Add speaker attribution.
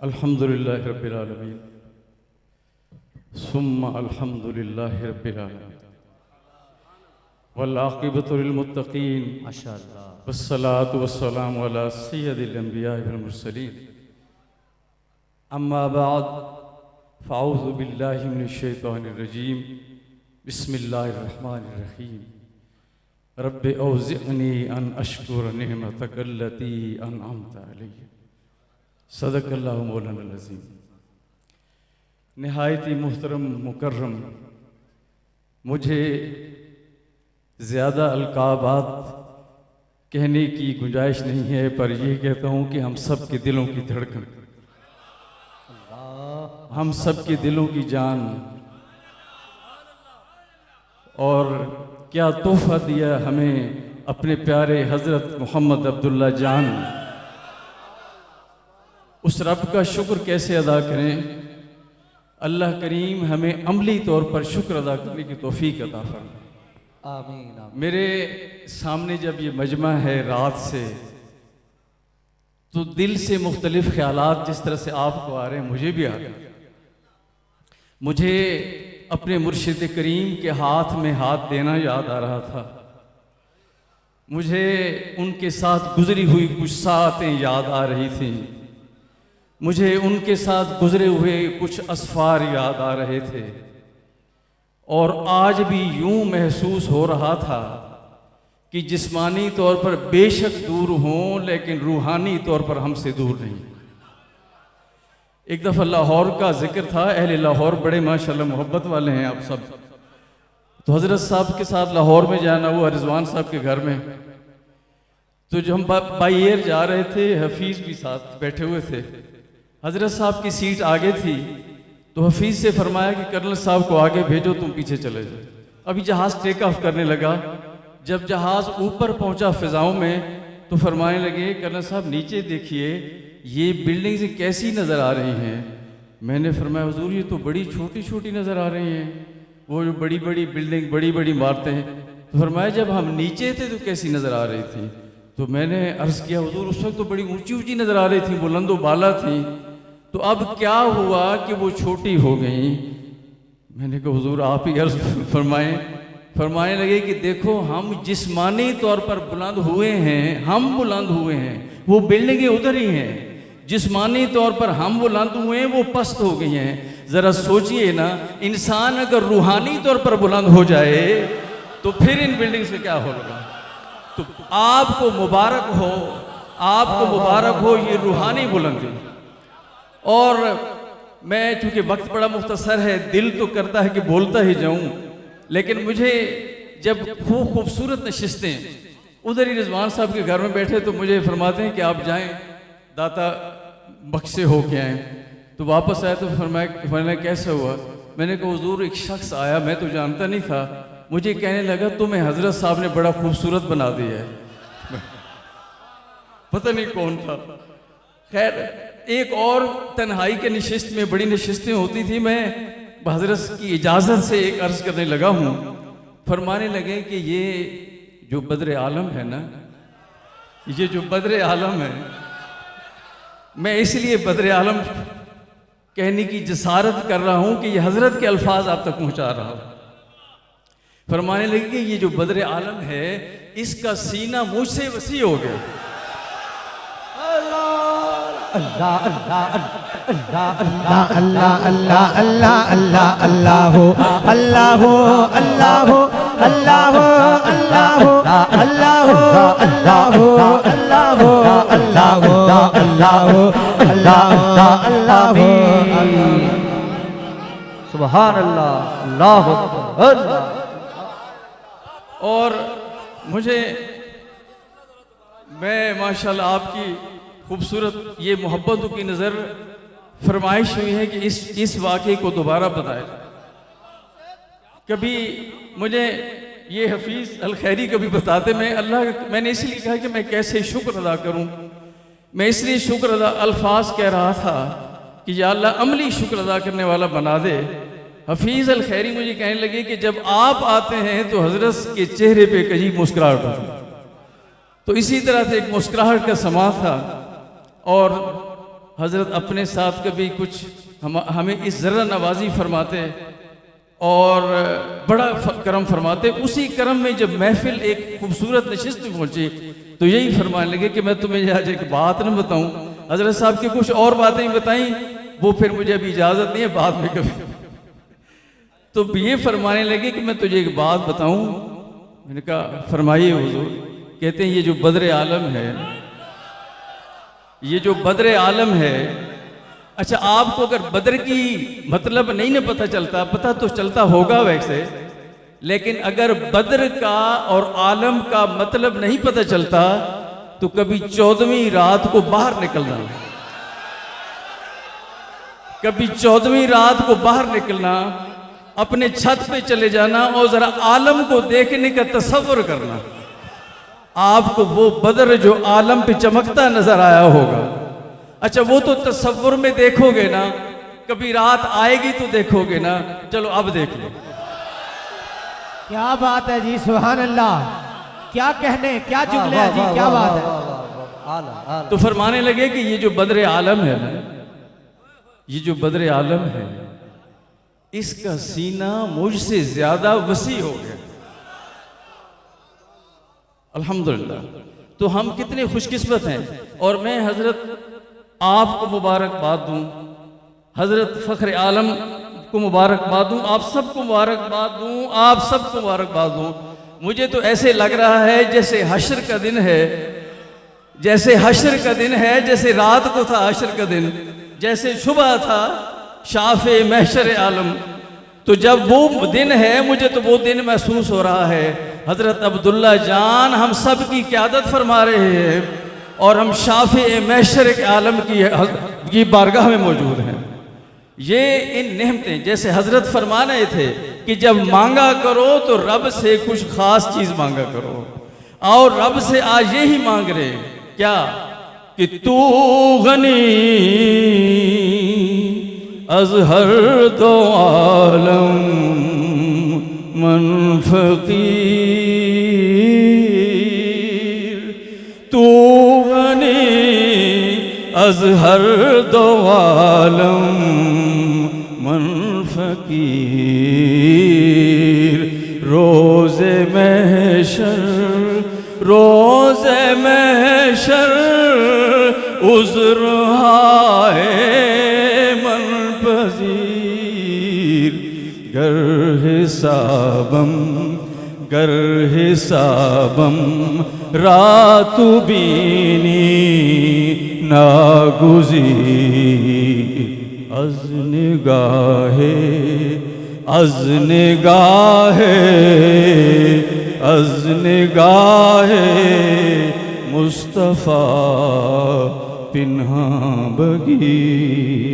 Speaker 1: अल्हम्दुलिल्लाहि रब्बिल आलमीन सुम्मा अल्हम्दुलिल्लाहि रब्बिल आलमीन वल आक़िबतु लिल मुत्तक़ीन
Speaker 2: माशाअल्लाह
Speaker 1: वस्सलातु वस्सलामु अला सय्यदिल अंबिया वल मुरसलीन अम्मा बाद फ़अऊज़ु बिल्लाहि मिनश शैतानिर रजीम बिस्मिल्लाहिर रहमानिर रहीम रब्बि औज़िअनी अन अश्कुर निअमतक अल्लती अनअमत अलैया सदक़ल्लाहु मौलाना अज़ीम। निहायत ही मुहतरम मुकर्रम, मुझे ज़्यादा अलक़ाबात कहने की गुंजाइश नहीं है, पर यह कहता हूँ कि हम सब के दिलों की धड़कन, हम सब के दिलों की जान, और क्या तोहफ़ा दिया हमें अपने प्यारे हज़रत मोहम्मद अब्दुल्ला जान। उस रब का शुक्र कैसे अदा करें। अल्लाह करीम हमें अमली तौर पर शुक्र अदा करने की तौफीक अता फरमाए।
Speaker 2: आमीन आमीन।
Speaker 1: मेरे सामने जब ये मजमा है रात से, तो दिल से मुख्तलिफ ख्यालात जिस तरह से आपको आ रहे हैं मुझे भी आ रहे हैं। मुझे अपने मुर्शिद करीम के हाथ में हाथ देना याद आ रहा था। मुझे उनके साथ गुजरी हुई कुछ सातें याद आ रही थीं। मुझे उनके साथ गुजरे हुए कुछ असफार याद आ रहे थे, और आज भी यूं महसूस हो रहा था कि जिस्मानी तौर पर बेशक दूर हों, लेकिन रूहानी तौर पर हमसे दूर नहीं। एक दफ़ा लाहौर का जिक्र था। अहले लाहौर बड़े माशाल्लाह मोहब्बत वाले हैं आप सब। तो हज़रत साहब के साथ लाहौर में जाना हुआ, रिजवान साहब के घर में। तो जो हम बाई एयर जा रहे थे, हफीज़ भी साथ बैठे हुए थे। हज़रत साहब की सीट आगे थी, तो हफीज़ से फरमाया कि कर्नल साहब को आगे भेजो, तुम पीछे चले जाओ। अभी जहाज़ टेक ऑफ करने लगा। जब जहाज़ ऊपर पहुंचा फ़िज़ाओं में, तो फरमाने लगे कर्नल साहब नीचे देखिए, ये बिल्डिंग्स कैसी नज़र आ रही हैं। मैंने फरमाया हुजूर ये तो बड़ी छोटी छोटी नज़र आ रही हैं, वो जो बड़ी बड़ी बिल्डिंग, बड़ी बड़ी इमारतें हैं। तो फरमाया जब हम नीचे थे तो कैसी नज़र आ रही थी। तो मैंने अर्ज़ किया हुजूर उस वक्त तो बड़ी ऊंची ऊंची नज़र आ रही थी, बुलंदो बाला थी, तो अब क्या हुआ कि वो छोटी हो गई। मैंने कहा हुजूर आप ही अर्ज़ फरमाएं। फरमाने लगे कि देखो हम जिस्मानी तौर पर बुलंद हुए हैं, हम बुलंद हुए हैं, वो बिल्डिंगें उधर ही हैं। जिस्मानी तौर पर हम बुलंद हुए हैं, वो पस्त हो गई हैं। ज़रा सोचिए ना, इंसान अगर रूहानी तौर पर बुलंद हो जाए तो फिर इन बिल्डिंग से क्या होगा। तो आपको मुबारक हो, आपको मुबारक हो ये रूहानी बुलंदी। और मैं चूँकि वक्त बड़ा मुख्तसर है, दिल तो करता है कि बोलता ही जाऊँ, लेकिन मुझे जब खूबसूरत नशिस्तें उधर ही रिजवान साहब के घर में बैठे, तो मुझे फरमाते हैं कि आप जाएं दाता बख्शे हो के आएँ। तो वापस आया तो फरमाया कैसा हुआ। मैंने कहा हुजूर एक शख्स आया, मैं तो जानता नहीं था, मुझे कहने लगा तुम्हें हज़रत साहब ने बड़ा खूबसूरत बना दिया है। पता नहीं कौन था। खैर एक और तन्हाई के नशिस्त में, बड़ी नशिस्तें होती थी, मैं हज़रत की इजाज़त से एक अर्ज़ करने लगा हूँ। फरमाने लगे कि ये जो बद्र आलम है ना, ये जो बद्र आलम है, मैं इसलिए बद्र आलम कहने की जसारत कर रहा हूँ कि ये हज़रत के अल्फाज आप तक पहुँचा रहा हूँ। फरमाने लगे कि ये जो बद्र आलम है, इसका सीना मुझसे वसी हो गया।
Speaker 2: अल्लाह अल्लाह अल्लाह अल्लाह अल्लाह अल्लाह अल्लाह अल्लाह अल्लाह अल्लाह अल्लाह अल्लाह अल्लाह अल्लाह अल्लाह सुभान अल्लाह अल्लाह अल्लाह।
Speaker 1: और मुझे मैं माशाल्लाह आपकी खूबसूरत ये मोहब्बतों की नज़र फरमाइश हुई है कि इस वाक़े को दोबारा बताएं। कभी मुझे ये हफीज़ अल खैरी कभी बताते, मैंने इसलिए कहा कि मैं कैसे शुक्र अदा करूं। मैं इसलिए शुक्र अदा अल्फाज कह रहा था कि या अल्लाह अमली शुक्र अदा करने वाला बना दे। हफीज़ अल खैरी मुझे कहने लगे कि जब आप आते हैं तो हज़रत के चेहरे पे एक अजीब मुस्कुराहट होती है। तो इसी तरह से एक मुस्कुराहट का समा था। और हज़रत अपने साथ कभी कुछ हमें इस ज़रा नवाजी फरमाते और बड़ा करम फरमाते। उसी करम में जब महफिल एक खूबसूरत नशिस्त में पहुंची तो यही फरमाने लगे कि मैं तुम्हें आज एक बात न बताऊं। हज़रत साहब की कुछ और बातें बताई, वो फिर मुझे अभी इजाज़त नहीं है, बाद में कभी। तो ये फरमाने लगे कि मैं तुझे एक बात बताऊं। मैंने कहा फरमाइए हुजूर। कहते हैं ये जो बद्र आलम है, ये जो बद्र आलम है, अच्छा आपको अगर बद्र की मतलब नहीं ना पता चलता, पता तो चलता होगा वैसे, लेकिन अगर बद्र का और आलम का मतलब नहीं पता चलता तो कभी 14वीं रात को बाहर निकलना, कभी 14वीं रात को बाहर निकलना, अपने छत पे चले जाना और जरा आलम को देखने का तसव्वुर करना। आपको वो बद्र जो आलम पे चमकता नजर आया होगा, अच्छा वो तो तसव्वुर में देखोगे ना, कभी रात आएगी तो देखोगे ना। चलो अब देख लो।
Speaker 2: क्या बात है जी, सुभान अल्लाह, क्या कहने, क्या जुमले हैं जी, क्या बात है।
Speaker 1: तो फरमाने लगे कि ये जो बद्र आलम है ना, ये जो बद्र आलम है, इसका सीना मुझसे ज्यादा वसी हो गया। अल्हम्दुलिल्लाह। तो हम कितने खुशकिस्मत हैं। और मैं हजरत आपको मुबारकबाद दूं, हजरत फ़ख्र आलम को मुबारकबाद दूं, आप सबको मुबारकबाद दूं, आप सबको मुबारकबाद दूं। मुझे तो ऐसे लग रहा है जैसे हश्र का दिन है, जैसे हश्र का दिन है, जैसे रात को था हश्र का दिन, जैसे सुबह था शाफ़े महशर आलम। तो जब वो दिन है, मुझे तो वो दिन महसूस हो रहा है। हज़रत अब्दुल्ला जान हम सब की क़यादत फरमा रहे हैं और हम शाफ़े महशर आलम की बारगाह में मौजूद हैं। ये इन नेमतें जैसे हज़रत फरमा रहे थे कि जब मांगा करो तो रब से कुछ ख़ास चीज़ मांगा करो, और रब से आज यही मांग रहे क्या कि तू गनी अज़हर दो आलम मन फ़कीर, तू गनी अज़हर दो आलम मन फ़कीर। रोज़े महशर, रोज़े महशर उज़्र हाय मन पज़ीर। गर हिसाबम रातु बीनी नागुज़ीर। अज़ निगाहे, अज़ निगाहे, अज़ निगाहे मुस्तफ़ा पिन्हा बगीर।